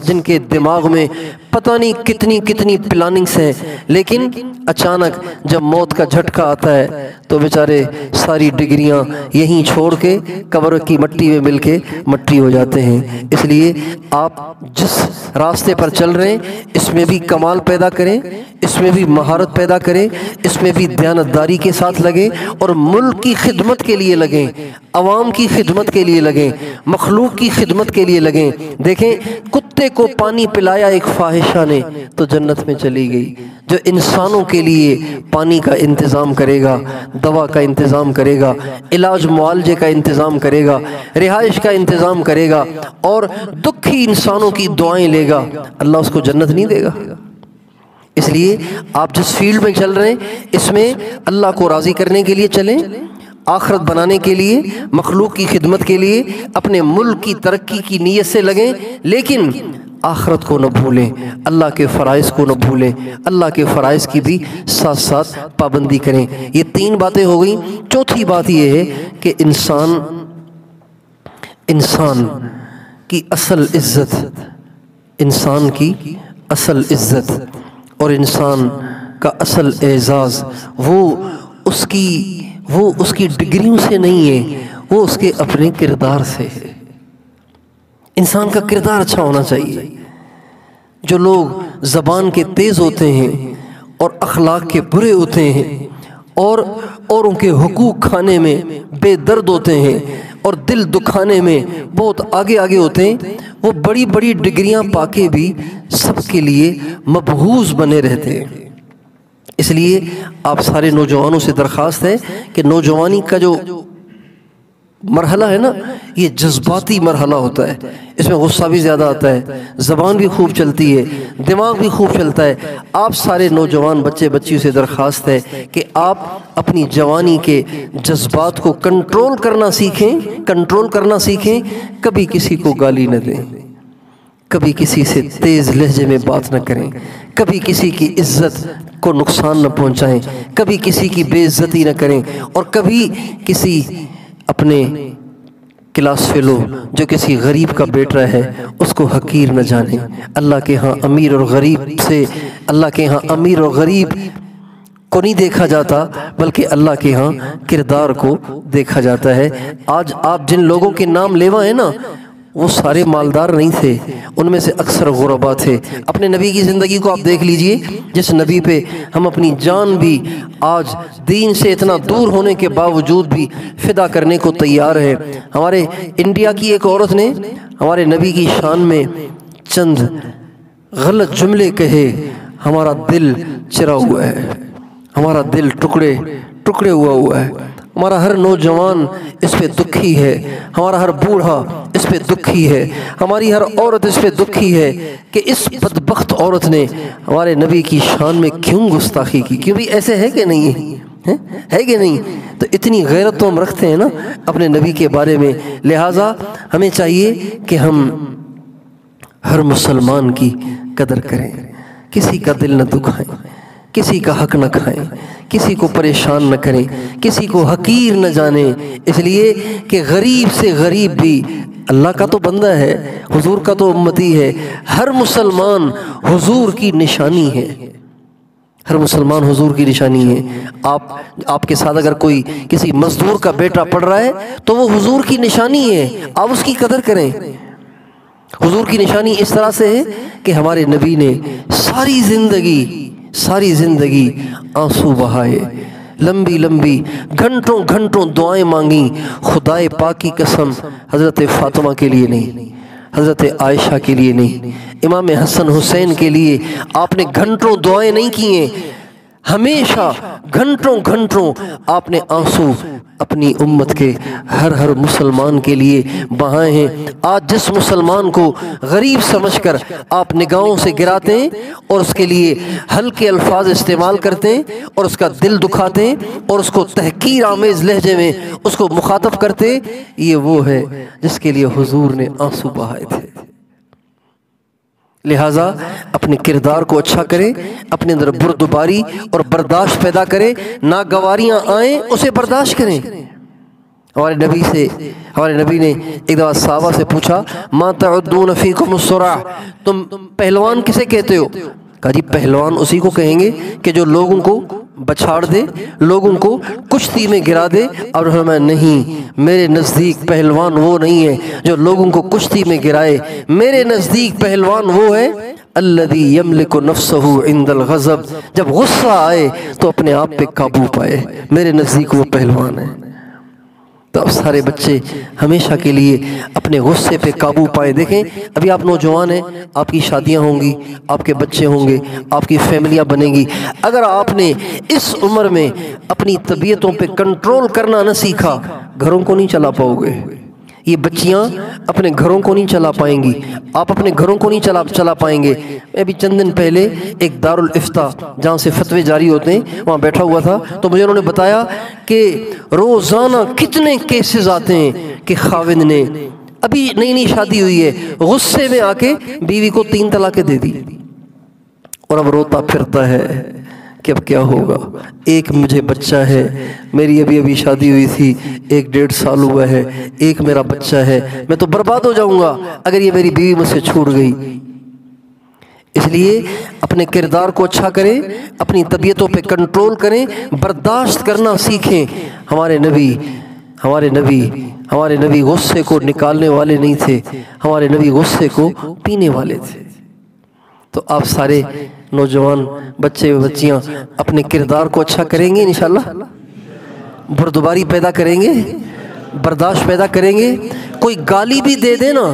جن کے دماغ میں پتہ نہیں کتنی پلاننگز ہیں، لیکن اچانک جب موت کا جھٹکا آتا ہے تو بیچارے ساری ڈگریاں یہیں چھوڑ کے قبر کی مٹی میں مل کے مٹی ہو جاتے ہیں۔ اس لیے آپ جس راستے پر چل رہے ہیں اس میں بھی کمال پیدا کریں، اس میں بھی مہارت پیدا کریں، اس میں بھی دیانتداری کے ساتھ لگیں اور ملک کی خدمت کے لیے لگیں، عوام کی خدمت کے لیے لگیں، مخلوق کی خدمت کے لیے لگیں۔ دیکھیں، کتے کو پانی پلایا ایک فاحشہ نے تو جنت میں چلی گئی۔ جو انسانوں کے لیے پانی کا انتظام کرے گا، دوا کا انتظام کرے گا، علاج معالجے کا انتظام کرے گا، رہائش کا انتظام کرے گا اور دکھی انسانوں کی دعائیں لے گا، اللہ اس کو جنت نہیں دے گا؟ اس لیے آپ جس فیلڈ میں چل رہے ہیں اس میں اللہ کو راضی کرنے کے لیے چلیں، آخرت بنانے کے لیے، مخلوق کی خدمت کے لیے، اپنے ملک کی ترقی کی نیت سے لگیں، لیکن آخرت کو نہ بھولیں، اللہ کے فرائض کو نہ بھولیں، اللہ کے فرائض کی بھی ساتھ ساتھ پابندی کریں۔ یہ 3 باتیں ہو گئیں۔ چوتھی بات یہ ہے کہ انسان کی اصل عزت، انسان کی اصل عزت اور انسان کا اصل اعزاز وہ اس کی ڈگریوں سے نہیں ہے، وہ اس کے اپنے کردار سے ہے۔ انسان کا کردار اچھا ہونا چاہیے۔ جو لوگ زبان کے تیز ہوتے ہیں اور اخلاق کے برے ہوتے ہیں اور اوروں کے حقوق کھانے میں بے درد ہوتے ہیں اور دل دکھانے میں بہت آگے ہوتے ہیں، وہ بڑی بڑی ڈگریاں پا کے بھی سب کے لیے مبہوت بنے رہتے ہیں۔ اس لیے آپ سارے نوجوانوں سے درخواست ہے کہ نوجوانی کا جو مرحلہ ہے نا، یہ جذباتی مرحلہ ہوتا ہے، اس میں غصہ بھی زیادہ آتا ہے، زبان بھی خوب چلتی ہے، دماغ بھی خوب چلتا ہے۔ آپ سارے نوجوان بچے بچیوں سے درخواست ہے کہ آپ اپنی جوانی کے جذبات کو کنٹرول کرنا سیکھیں، کبھی کسی کو گالی نہ دیں، کبھی کسی سے تیز لہجے میں بات نہ کریں، کبھی کسی کی عزت کو نقصان نہ پہنچائیں، کبھی کسی کی بے عزتی نہ کریں، اور کبھی کسی اپنے کلاس فیلو جو کسی غریب کا بیٹا ہے اس کو حقیر نہ جانیں۔ اللہ کے ہاں امیر اور غریب کو نہیں دیکھا جاتا، بلکہ اللہ کے ہاں کردار کو دیکھا جاتا ہے۔ آج آپ جن لوگوں کے نام لیوا ہیں نا، وہ سارے مالدار نہیں تھے، ان میں سے اکثر غربا تھے۔ اپنے نبی کی زندگی کو آپ دیکھ لیجئے، جس نبی پہ ہم اپنی جان بھی آج دین سے اتنا دور ہونے کے باوجود بھی فدا کرنے کو تیار ہے۔ ہمارے انڈیا کی ایک عورت نے ہمارے نبی کی شان میں چند غلط جملے کہے، ہمارا دل چرا ہوا ہے، ہمارا دل ٹکڑے ہوا ہے۔ ہمارا ہر نوجوان اس پہ دکھی ہے، ہمارا ہر بوڑھا اس پہ دکھی ہے، ہماری ہر عورت اس پہ دکھی ہے کہ اس بدبخت عورت نے ہمارے نبی کی شان میں کیوں گستاخی کی۔ کیوں بھی ایسے ہے کہ نہیں ہے کہ نہیں؟ تو اتنی غیرت تو ہم رکھتے ہیں نا اپنے نبی کے بارے میں، لہٰذا ہمیں چاہیے کہ ہم ہر مسلمان کی قدر کریں، کسی کا دل نہ دکھائیں، کسی کا حق نہ کھائیں، کسی کو پریشان نہ کریں، کسی کو حقیر نہ جانیں، اس لیے کہ غریب سے غریب بھی اللہ کا تو بندہ ہے، حضور کا تو امتی ہے۔ ہر مسلمان حضور کی نشانی ہے، ہر مسلمان حضور کی نشانی ہے۔ آپ کے ساتھ اگر کوئی کسی مزدور کا بیٹا پڑھ رہا ہے تو وہ حضور کی نشانی ہے، آپ اس کی قدر کریں۔ حضور کی نشانی اس طرح سے ہے کہ ہمارے نبی نے ساری زندگی آنسو بہائے، لمبی گھنٹوں دعائیں مانگیں، خدائے پاک کی قسم حضرت فاطمہ کے لیے نہیں، حضرت عائشہ کے لیے نہیں، امام حسن حسین کے لیے آپ نے گھنٹوں دعائیں نہیں کیے، ہمیشہ گھنٹوں آپ نے آنسو اپنی امت کے ہر مسلمان کے لیے بہائے ہیں۔ آج جس مسلمان کو غریب سمجھ کر آپ نگاہوں سے گراتے ہیں اور اس کے لیے ہلکے الفاظ استعمال کرتے ہیں اور اس کا دل دکھاتے ہیں اور اس کو تحقیر آمیز لہجے میں اس کو مخاطب کرتے ہیں، یہ وہ ہے جس کے لیے حضور نے آنسو بہائے تھے۔ لہٰذا اپنے کردار کو اچھا کریں، اپنے اندر بردباری اور برداشت پیدا کریں، ناگواریاں آئیں اسے برداشت کریں۔ ہمارے نبی نے ایک دفعہ صحابہ سے پوچھا، ما تعدون فیکم الصراع، تم پہلوان کسے کہتے ہو؟ کہا جی پہلوان اسی کو کہیں گے کہ جو لوگوں کو بچھاڑ دے، لوگوں کو کشتی میں گرا دے۔ اور ہمیں نہیں، میرے نزدیک پہلوان وہ نہیں ہے جو لوگوں کو کشتی میں گرائے، میرے نزدیک پہلوان وہ ہے الذی یملک نفسہ عند الغضب، جب غصہ آئے تو اپنے آپ پہ قابو پائے، میرے نزدیک وہ پہلوان ہے۔ تو اب سارے بچے ہمیشہ کے لیے اپنے غصے پہ قابو پائیں۔ دیکھیں ابھی آپ نوجوان ہیں، آپ کی شادیاں ہوں گی، آپ کے بچے ہوں گے، آپ کی فیملیاں بنیں گی۔ اگر آپ نے اس عمر میں اپنی طبیعتوں پہ کنٹرول کرنا نہ سیکھا، گھروں کو نہیں چلا پاؤ گے۔ یہ بچیاں اپنے گھروں کو نہیں چلا پائیں گی، آپ اپنے گھروں کو نہیں چلا پائیں گے۔ میں ابھی چند دن پہلے ایک دارالافتاء جہاں سے فتوے جاری ہوتے ہیں وہاں بیٹھا ہوا تھا، تو مجھے انہوں نے بتایا کہ روزانہ کتنے کیسز آتے ہیں کہ خاوند نے ابھی نئی نئی شادی ہوئی ہے، غصے میں آ کے بیوی کو 3 طلاقیں دے دی، اور اب روتا پھرتا ہے کہ اب کیا ہوگا، ایک مجھے بچہ ہے، میری ابھی شادی ہوئی تھی، 1.5 سال ہوا ہے، ایک میرا بچہ ہے، میں تو برباد ہو جاؤں گا اگر یہ میری بیوی مجھ سے چھوٹ گئی۔ اس لیے اپنے کردار کو اچھا کریں، اپنی طبیعتوں پہ کنٹرول کریں، برداشت کرنا سیکھیں۔ ہمارے نبی غصے کو نکالنے والے نہیں تھے، ہمارے نبی غصے کو پینے والے تھے۔ تو آپ سارے نوجوان بچے و بچیاں اپنے کردار کو اچھا کریں گے انشاءاللہ، بردباری پیدا کریں گے، برداشت پیدا کریں گے۔ کوئی گالی بھی دے دے نا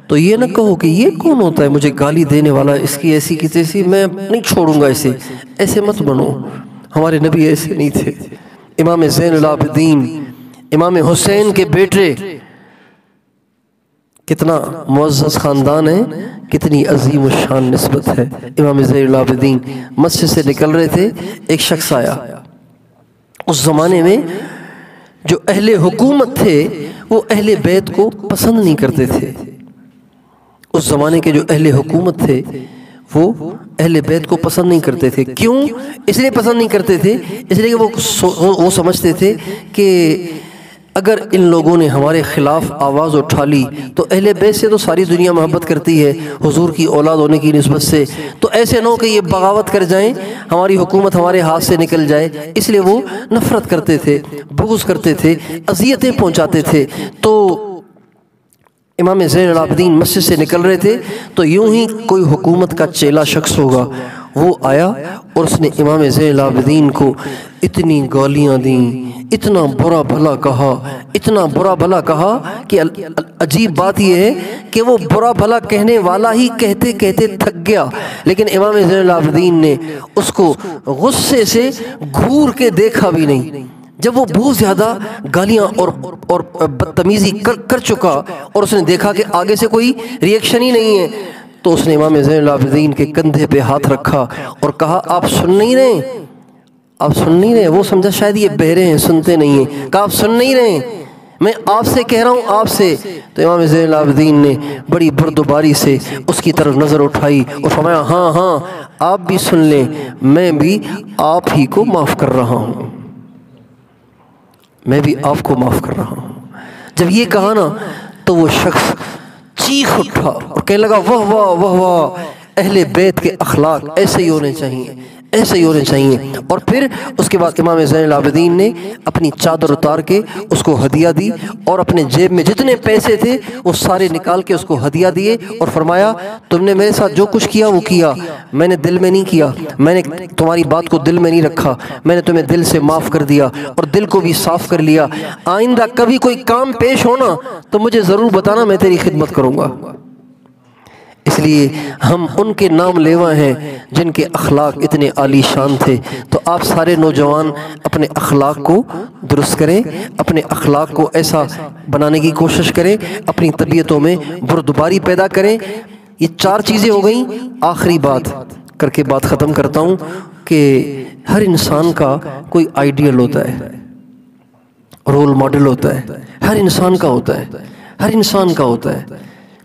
تو یہ نہ کہو کہ یہ کون ہوتا ہے مجھے گالی دینے والا، اس کی ایسی کی تیسی، میں نہیں چھوڑوں گا اسے، ایسے مت بنو۔ ہمارے نبی ایسے نہیں تھے۔ امام زین العابدین، امام حسین کے بیٹے، کتنا معزز خاندان ہے، کتنی عظیم الشان نسبت ہے۔ امام زین العابدین مسجد سے نکل رہے تھے، ایک شخص آیا۔ اس زمانے میں جو اہل حکومت تھے وہ اہل بیت کو پسند نہیں کرتے تھے۔ اس زمانے کے جو اہل حکومت تھے وہ اہل بیت کو پسند نہیں کرتے تھے۔ کیوں؟ اس لیے پسند نہیں کرتے تھے، اس لیے کہ وہ سمجھتے تھے کہ اگر ان لوگوں نے ہمارے خلاف آواز اٹھا لی تو اہل بیت سے تو ساری دنیا محبت کرتی ہے حضور کی اولاد ہونے کی نسبت سے، تو ایسے نہ ہو کہ یہ بغاوت کر جائیں، ہماری حکومت ہمارے ہاتھ سے نکل جائے۔ اس لیے وہ نفرت کرتے تھے، بغض کرتے تھے، اذیتیں پہنچاتے تھے۔ تو امام زین العابدین مسجد سے نکل رہے تھے تو یوں ہی کوئی حکومت کا چیلا شخص ہوگا، وہ آیا اور اس نے امام زین العابدین کو اتنی گالیاں دیں، اتنا برا بھلا کہا، اتنا برا بھلا کہا کہ عجیب بات یہ ہے کہ وہ برا بھلا کہنے والا ہی کہتے کہتے تھک گیا، لیکن امام زین العابدین نے اس کو غصے سے گھور کے دیکھا بھی نہیں۔ جب وہ بہت زیادہ گالیاں اور بدتمیزی کر چکا اور اس نے دیکھا کہ آگے سے کوئی ریئیکشن ہی نہیں ہے، تو اس نے امام زین العابدین کے کندھے پہ ہاتھ رکھا اور کہا آپ سن نہیں رہے، آپ سن نہیں رہے۔ وہ سمجھا شاید یہ بہرے ہیں، سنتے نہیں ہیں، کہا آپ سن نہیں رہے، میں آپ سے کہہ رہا ہوں، آپ سے۔ تو امام زین العابدین نے بڑی بردباری سے اس کی طرف نظر اٹھائی اور فرمایا ہاں ہاں آپ بھی سن لیں، میں بھی آپ ہی کو معاف کر رہا ہوں، میں بھی آپ کو معاف کر رہا ہوں۔ جب یہ کہا نا تو وہ شخص چیخ اٹھا اور کہنے لگا واہ واہ واہ واہ، اہل بیت کے اخلاق ایسے ہی ہونے چاہیے، ایسے ہی ہونے چاہیے۔ اور پھر اس کے بعد امام زین العابدین نے اپنی چادر اتار کے اس کو ہدیہ دی اور اپنے جیب میں جتنے پیسے تھے وہ سارے نکال کے اس کو ہدیہ دیے اور فرمایا تم نے میرے ساتھ جو کچھ کیا وہ کیا، میں نے دل میں نہیں کیا، میں نے تمہاری بات کو دل میں نہیں رکھا، میں نے تمہیں دل سے معاف کر دیا اور دل کو بھی صاف کر لیا۔ آئندہ کبھی کوئی کام پیش ہونا تو مجھے ضرور بتانا، میں تیری خدمت کروں گا۔ اس لیے ہم ان کے نام لیوا ہیں جن کے اخلاق اتنے عالی شان تھے۔ تو آپ سارے نوجوان اپنے اخلاق کو درست کریں، اپنے اخلاق کو ایسا بنانے کی کوشش کریں، اپنی طبیعتوں میں بردباری پیدا کریں۔ یہ 4 چیزیں ہو گئیں۔ آخری بات کر کے بات ختم کرتا ہوں کہ ہر انسان کا کوئی آئیڈیل ہوتا ہے، رول ماڈل ہوتا ہے، ہر انسان کا ہوتا ہے، ہر انسان کا ہوتا ہے۔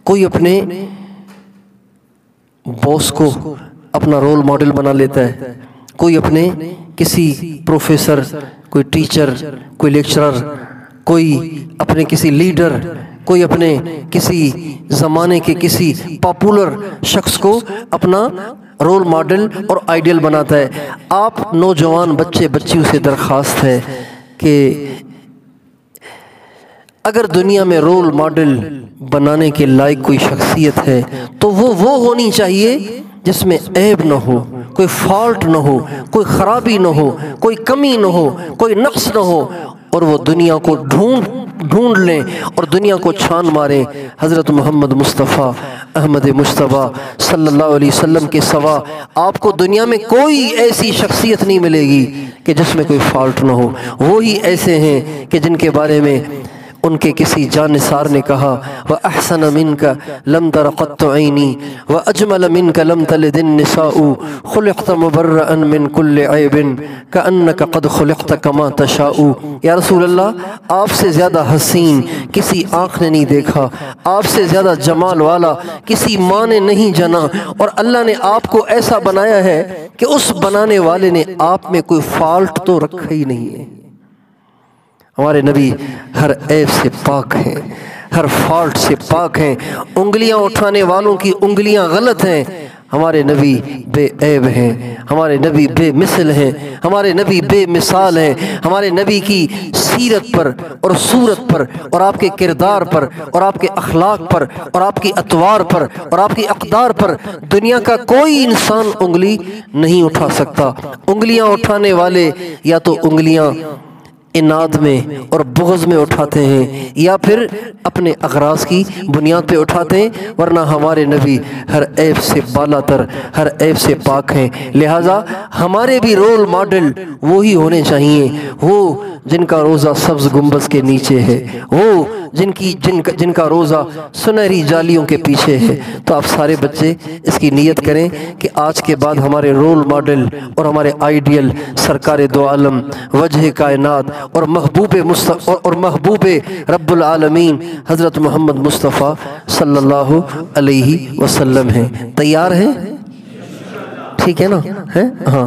کوئی اپنے باس کو اپنا رول ماڈل بنا لیتا ہے، کوئی اپنے کسی پروفیسر، کوئی ٹیچر، کوئی لیکچرر، کوئی اپنے کسی لیڈر، کوئی اپنے کسی زمانے کے کسی پاپولر شخص کو اپنا رول ماڈل اور آئیڈیل بناتا ہے۔ آپ نوجوان بچے بچیوں سے درخواست ہے کہ اگر دنیا میں رول ماڈل بنانے کے لائق کوئی شخصیت ہے تو وہ ہونی چاہیے جس میں عیب نہ ہو، کوئی فالٹ نہ ہو، کوئی خرابی نہ ہو، کوئی کمی نہ ہو، کوئی نقص نہ ہو، اور وہ دنیا کو ڈھونڈ لیں اور دنیا کو چھان ماریں۔ حضرت محمد مصطفیٰ احمد مجتبیٰ صلی اللہ علیہ وسلم کے سوا آپ کو دنیا میں کوئی ایسی شخصیت نہیں ملے گی کہ جس میں کوئی فالٹ نہ ہو۔ وہی ایسے ہیں کہ جن کے بارے میں ان کے کسی جانثار نے کہا وَأَحْسَنَ مِنْكَ لَمْ تَرَ قَطُّ عَيْنِي وَأَجْمَلَ مِنْكَ لَمْ تَلِدِ النِّسَاءُ خُلِقْتَ مُبَرَّأً مِنْ كُلِّ عَيْبٍ كَأَنَّكَ قَدْ خُلِقْتَ كَمَا تَشَاءُ۔ یا رسول اللہ، آپ سے زیادہ حسین کسی آنکھ نے نہیں دیکھا، آپ سے زیادہ جمال والا کسی ماں نے نہیں جنا، اور اللہ نے آپ کو ایسا بنایا ہے کہ اس بنانے والے نے آپ میں کوئی فالٹ تو رکھا ہی نہیں ہے۔ ہمارے نبی ہر عیب سے پاک ہیں، ہر فالٹ سے پاک ہیں۔ انگلیاں اٹھانے والوں کی انگلیاں غلط ہیں، ہمارے نبی بے عیب ہیں، ہمارے نبی بے مثل ہیں، ہمارے نبی بے مثال ہیں۔ ہمارے نبی کی سیرت پر اور صورت پر اور آپ کے کردار پر اور آپ کے اخلاق پر اور آپ کی اطوار پر اور آپ کی اقدار پر دنیا کا کوئی انسان انگلی نہیں اٹھا سکتا۔ انگلیاں اٹھانے والے یا تو انگلیاں اناد میں اور بغض میں اٹھاتے ہیں یا پھر اپنے اغراض کی بنیاد پہ اٹھاتے ہیں، ورنہ ہمارے نبی ہر عیب سے بالا تر، ہر عیب سے پاک ہیں۔ لہٰذا ہمارے بھی رول ماڈل وہی ہونے چاہیے، وہ جن کا روزہ سبز گنبد کے نیچے ہے، وہ جن کا روزہ سنہری جالیوں کے پیچھے ہے۔ تو آپ سارے بچے اس کی نیت کریں کہ آج کے بعد ہمارے رول ماڈل اور ہمارے آئیڈیل سرکار دو عالم، وجہ کائنات اور محبوب رب العالمین حضرت محمد مصطفیٰ صلی اللہ علیہ وسلم ہیں۔ تیار ہیں؟ ٹھیک ہے نا؟ ہاں۔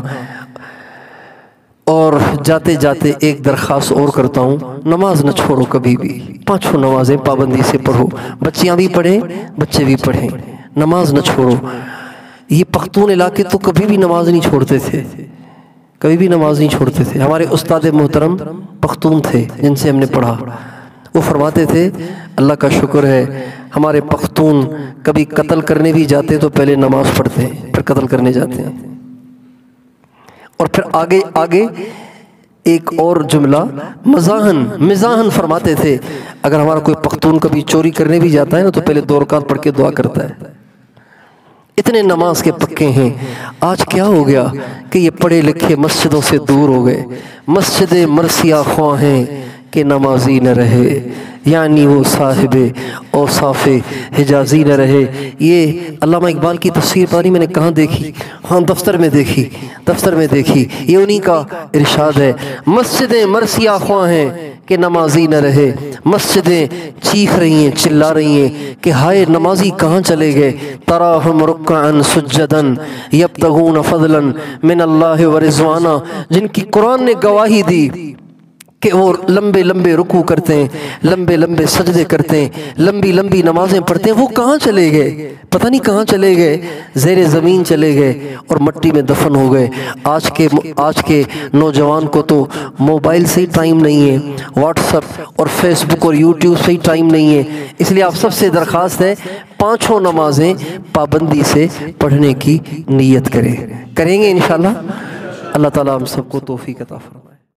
اور جاتے جاتے ایک درخواست اور کرتا ہوں، نماز نہ چھوڑو کبھی بھی، 5 نمازیں پابندی سے پڑھو، بچیاں بھی پڑھیں، بچے بھی پڑھیں، نماز نہ چھوڑو۔ یہ پختون علاقے تو کبھی بھی نماز نہیں چھوڑتے تھے، کبھی بھی نماز نہیں چھوڑتے تھے۔ ہمارے استاد محترم پختون تھے جن سے ہم نے پڑھا، وہ فرماتے تھے اللہ کا شکر ہے ہمارے پختون کبھی قتل کرنے بھی جاتے تو پہلے نماز پڑھتے ہیں پھر قتل کرنے جاتے ہیں۔ اور پھر آگے ایک اور جملہ مزاحن فرماتے تھے اگر ہمارا کوئی پختون کبھی چوری کرنے بھی جاتا ہے نا تو پہلے 2 رکعت پڑھ کے دعا کرتا ہے۔ اتنے نماز کے پکے ہیں۔ آج کیا ہو گیا کہ یہ پڑھے لکھے مسجدوں سے دور ہو گئے، مسجد مرثیہ خواہ ہیں کہ نمازی نہ رہے، یعنی وہ صاحب اوصاف حجازی نہ رہے۔ یہ علامہ اقبال کی تفسیر پانی میں نے کہاں دیکھی؟ ہاں دفتر میں دیکھی۔ یہ انہی کا ارشاد ہے، مسجد مرثیہ خواہ ہیں کہ نمازی نہ رہے، مسجدیں چیخ رہی ہیں، چلا رہی ہیں کہ ہائے نمازی کہاں چلے گئے۔ تراہم رکعا سجدا یبتغون فضلا من اللہ ورضوانا، جن کی قرآن نے گواہی دی کہ وہ لمبے لمبے رکوع کرتے ہیں، لمبے لمبے سجدے کرتے ہیں، لمبی لمبی نمازیں پڑھتے ہیں، وہ کہاں چلے گئے؟ پتہ نہیں کہاں چلے گئے، زیر زمین چلے گئے اور مٹی میں دفن ہو گئے۔ آج کے نوجوان کو تو موبائل سے ہی ٹائم نہیں ہے، واٹس ایپ اور فیس بک اور یوٹیوب سے ہی ٹائم نہیں ہے۔ اس لیے آپ سب سے درخواست ہے 5 نمازیں پابندی سے پڑھنے کی نیت کریں گے انشاءاللہ۔ اللہ تعالیٰ ہم سب کو توفیق عطا فرمائے۔